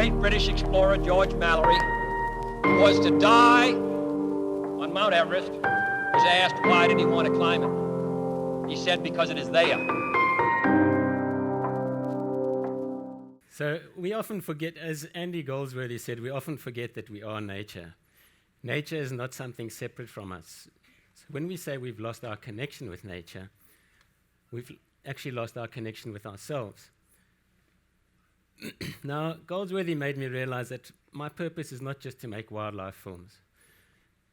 great British explorer George Mallory, who was to die on Mount Everest, was asked why did he want to climb it. He said, because it is there. So we often forget, as Andy Goldsworthy said, we often forget that we are nature. Nature is not something separate from us. So when we say we've lost our connection with nature, we've actually lost our connection with ourselves. Now, Goldsworthy made me realize that my purpose is not just to make wildlife films,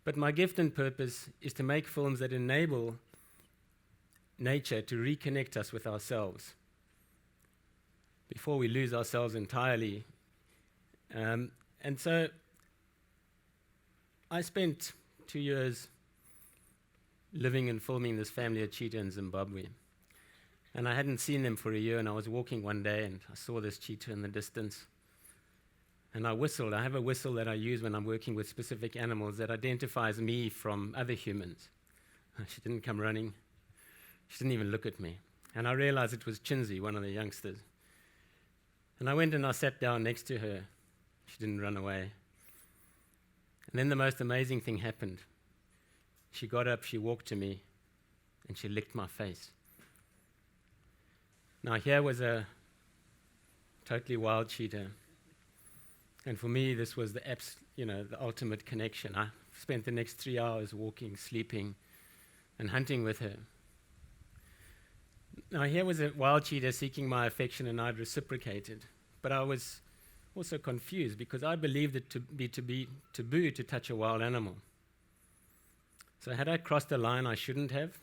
but my gift and purpose is to make films that enable nature to reconnect us with ourselves before we lose ourselves entirely. And so I spent 2 years living and filming this family of cheetah in Zimbabwe. And I hadn't seen them for a year, and I was walking one day and I saw this cheetah in the distance. And I whistled. I have a whistle that I use when I'm working with specific animals that identifies me from other humans. She didn't come running. She didn't even look at me. And I realized it was Chinzi, one of the youngsters. And I went and I sat down next to her. She didn't run away. And then the most amazing thing happened. She got up, she walked to me, and she licked my face. Now here was a totally wild cheetah. And for me, this was the ultimate connection. I spent the next 3 hours walking, sleeping, and hunting with her. Now here was a wild cheetah seeking my affection, and I'd reciprocated. But I was also confused because I believed it to be taboo to touch a wild animal. So had I crossed a line I shouldn't have?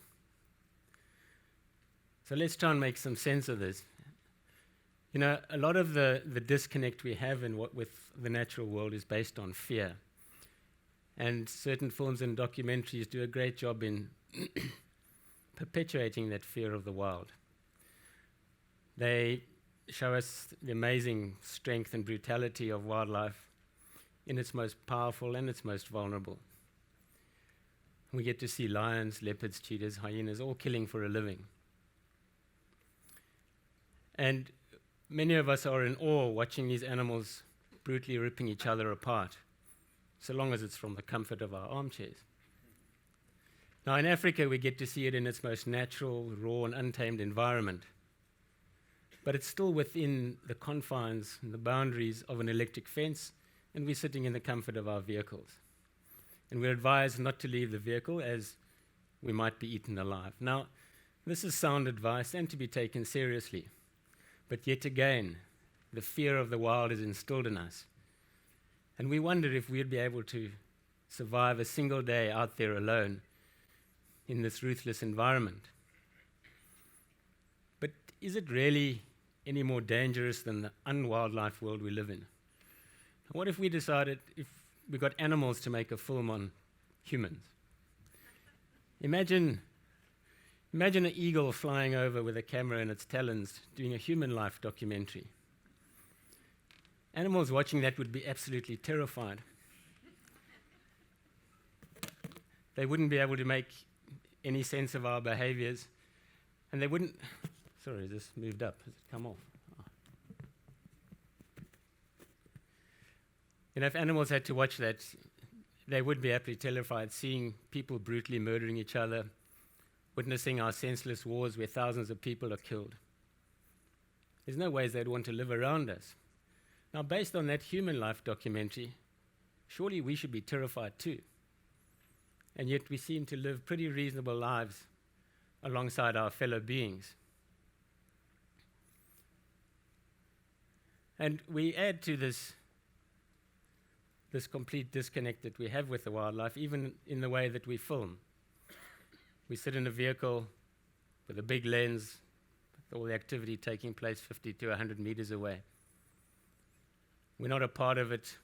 So let's try and make some sense of this. You know, a lot of the disconnect we have with the natural world is based on fear. And certain films and documentaries do a great job in perpetuating that fear of the wild. They show us the amazing strength and brutality of wildlife in its most powerful and its most vulnerable. We get to see lions, leopards, cheetahs, hyenas, all killing for a living. And many of us are in awe watching these animals brutally ripping each other apart, so long as it's from the comfort of our armchairs. Now in Africa, we get to see it in its most natural, raw, and untamed environment. But it's still within the confines and the boundaries of an electric fence, and we're sitting in the comfort of our vehicles. And we're advised not to leave the vehicle as we might be eaten alive. Now, this is sound advice and to be taken seriously. But yet again, the fear of the wild is instilled in us. And we wonder if we'd be able to survive a single day out there alone in this ruthless environment. But is it really any more dangerous than the unwildlife world we live in? What if we decided, if we got animals to make a film on humans? Imagine an eagle flying over with a camera in its talons doing a human life documentary. Animals watching that would be absolutely terrified. They wouldn't be able to make any sense of our behaviors, and they wouldn't. Sorry, this moved up. Has it come off? Oh. You know, if animals had to watch that, they would be absolutely terrified, seeing people brutally murdering each other, witnessing our senseless wars where thousands of people are killed. There's no ways they'd want to live around us. Now, based on that human life documentary, surely we should be terrified too. And yet we seem to live pretty reasonable lives alongside our fellow beings. And we add to this complete disconnect that we have with the wildlife, even in the way that we film. We sit in a vehicle with a big lens, with all the activity taking place 50 to 100 meters away. We're not a part of it.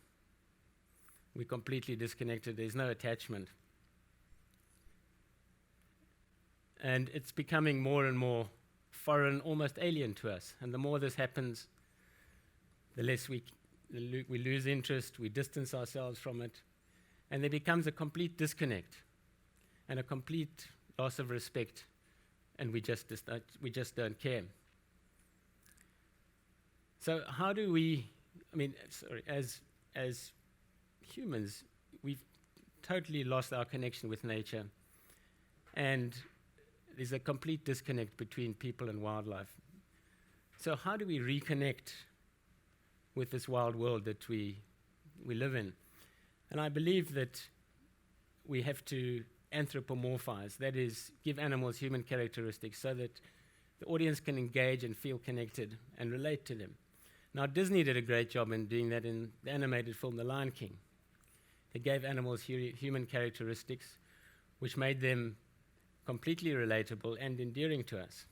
We're completely disconnected. There's no attachment. And it's becoming more and more foreign, almost alien to us. And the more this happens, the less we lose interest, we distance ourselves from it, and there becomes a complete disconnect and a complete loss of respect, and we just don't care. So how do we as humans, we've totally lost our connection with nature, and there's a complete disconnect between people and wildlife. So how do we reconnect with this wild world that we live in? And I believe that we have to anthropomorphize, that is, give animals human characteristics so that the audience can engage and feel connected and relate to them. Now, Disney did a great job in doing that in the animated film The Lion King. They gave animals human characteristics, which made them completely relatable and endearing to us.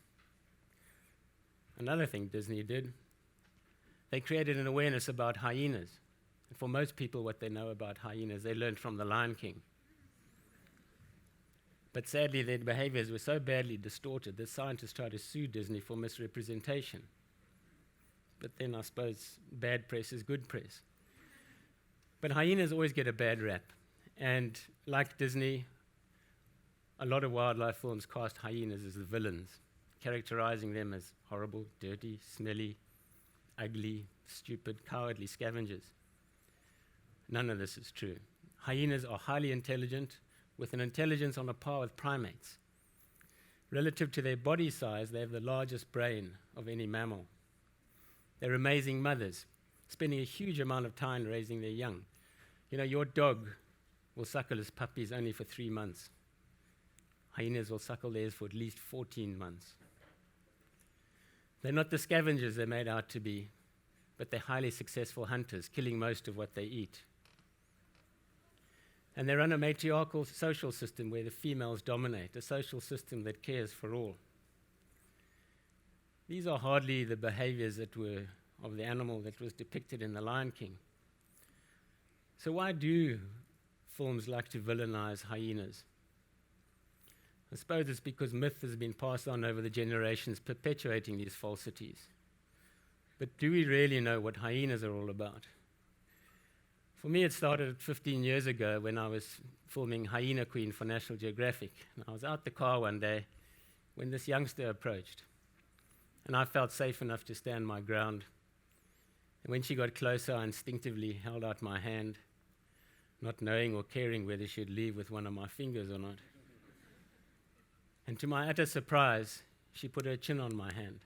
Another thing Disney did, they created an awareness about hyenas. And for most people, what they know about hyenas, they learned from The Lion King. But sadly, their behaviors were so badly distorted that scientists tried to sue Disney for misrepresentation. But then I suppose bad press is good press. But hyenas always get a bad rap. And like Disney, a lot of wildlife films cast hyenas as the villains, characterizing them as horrible, dirty, smelly, ugly, stupid, cowardly scavengers. None of this is true. Hyenas are highly intelligent, with an intelligence on a par with primates. Relative to their body size, they have the largest brain of any mammal. They're amazing mothers, spending a huge amount of time raising their young. You know, your dog will suckle his puppies only for 3 months. Hyenas will suckle theirs for at least 14 months. They're not the scavengers they're made out to be, but they're highly successful hunters, killing most of what they eat. And they run a matriarchal social system where the females dominate, a social system that cares for all. These are hardly the behaviors that were of the animal that was depicted in The Lion King. So why do films like to villainize hyenas? I suppose it's because myth has been passed on over the generations, perpetuating these falsities. But do we really know what hyenas are all about? For me, it started 15 years ago when I was filming Hyena Queen for National Geographic. And I was out the car one day when this youngster approached. And I felt safe enough to stand my ground. And when she got closer, I instinctively held out my hand, not knowing or caring whether she'd leave with one of my fingers or not. And to my utter surprise, she put her chin on my hand,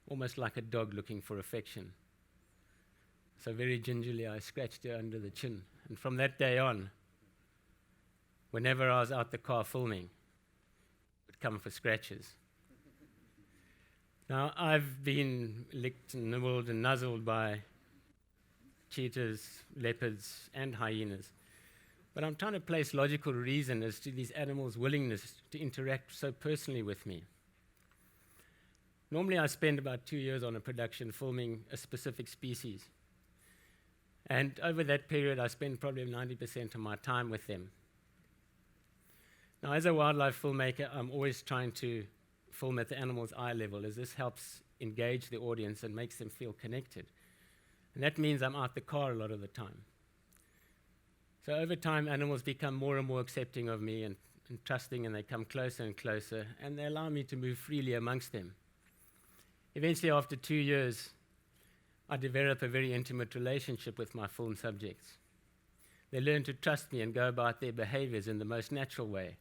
almost like a dog looking for affection. So very gingerly, I scratched her under the chin. And from that day on, whenever I was out the car filming, it would come for scratches. Now, I've been licked and nibbled and nuzzled by cheetahs, leopards, and hyenas. But I'm trying to place logical reason as to these animals' willingness to interact so personally with me. Normally, I spend about 2 years on a production filming a specific species. And over that period, I spend probably 90% of my time with them. Now, as a wildlife filmmaker, I'm always trying to film at the animal's eye level, as this helps engage the audience and makes them feel connected. And that means I'm out the car a lot of the time. So over time, animals become more and more accepting of me and trusting, and they come closer and closer, and they allow me to move freely amongst them. Eventually, after 2 years, I develop a very intimate relationship with my film subjects. They learn to trust me and go about their behaviors in the most natural way,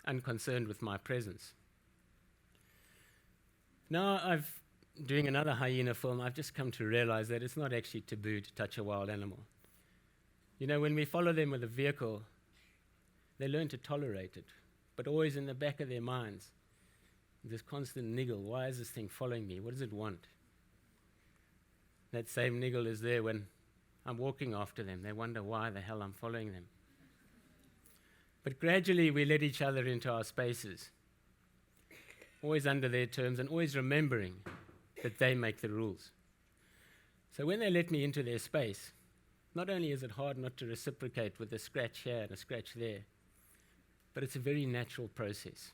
unconcerned with my presence. Now doing another hyena film, I've just come to realize that it's not actually taboo to touch a wild animal. You know, when we follow them with a vehicle, they learn to tolerate it, but always in the back of their minds, this constant niggle, why is this thing following me? What does it want? That same niggle is there when I'm walking after them. They wonder why the hell I'm following them. But gradually we let each other into our spaces, always under their terms and always remembering that they make the rules. So when they let me into their space, not only is it hard not to reciprocate with a scratch here and a scratch there, but it's a very natural process.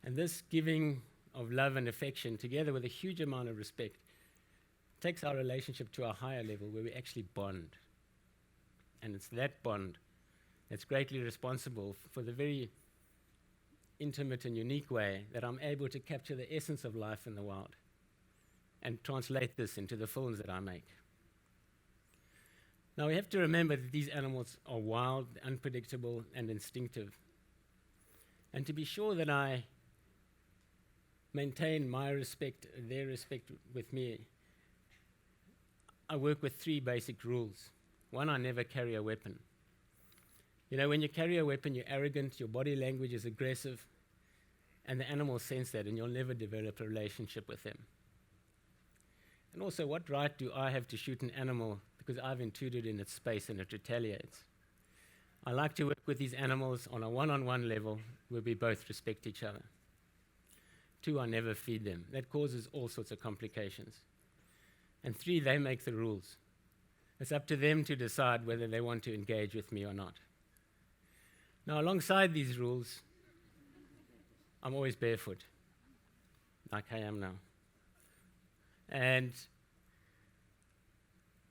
And this giving of love and affection, together with a huge amount of respect, takes our relationship to a higher level where we actually bond. And it's that bond that's greatly responsible for the very intimate and unique way that I'm able to capture the essence of life in the wild and translate this into the films that I make. Now, we have to remember that these animals are wild, unpredictable, and instinctive. And to be sure that I maintain my respect, their respect with me, I work with 3 basic rules. 1, I never carry a weapon. You know, when you carry a weapon, you're arrogant, your body language is aggressive, and the animals sense that, and you'll never develop a relationship with them. And also, what right do I have to shoot an animal because I've intruded in its space and it retaliates? I like to work with these animals on a one-on-one level where we both respect each other. 2, I never feed them. That causes all sorts of complications. And 3, they make the rules. It's up to them to decide whether they want to engage with me or not. Now, alongside these rules, I'm always barefoot, like I am now. And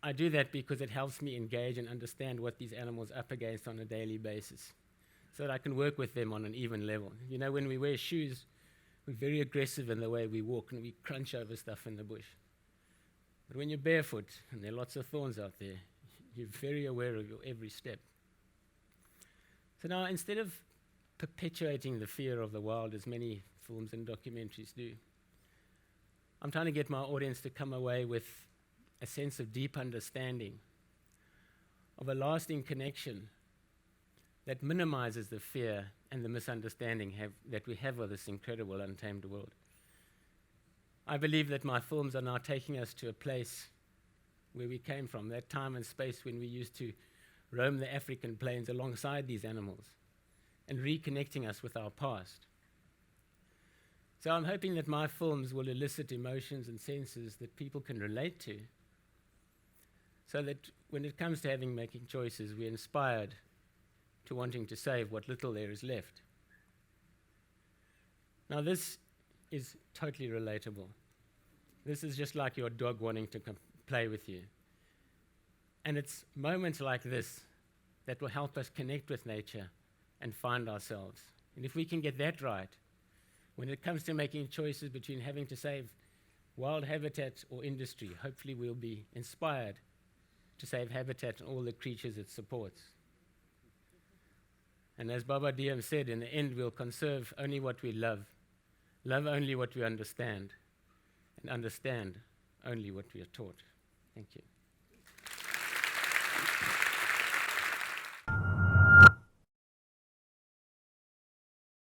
I do that because it helps me engage and understand what these animals are up against on a daily basis, so that I can work with them on an even level. You know, when we wear shoes, we're very aggressive in the way we walk, and we crunch over stuff in the bush. But when you're barefoot, and there are lots of thorns out there, you're very aware of your every step. So now, instead of perpetuating the fear of the wild, as many films and documentaries do, I'm trying to get my audience to come away with a sense of deep understanding, of a lasting connection that minimizes the fear and the misunderstanding that we have of this incredible, untamed world. I believe that my films are now taking us to a place where we came from, that time and space when we used to roam the African plains alongside these animals, and reconnecting us with our past. So I'm hoping that my films will elicit emotions and senses that people can relate to, so that when it comes to making choices, we're inspired to wanting to save what little there is left. Now, this is totally relatable. This is just like your dog wanting to play with you. And it's moments like this that will help us connect with nature and find ourselves. And if we can get that right, when it comes to making choices between having to save wild habitat or industry, hopefully we'll be inspired to save habitat and all the creatures it supports. And as Baba Diem said, in the end we'll conserve only what we love only what we understand, and understand only what we are taught. Thank you.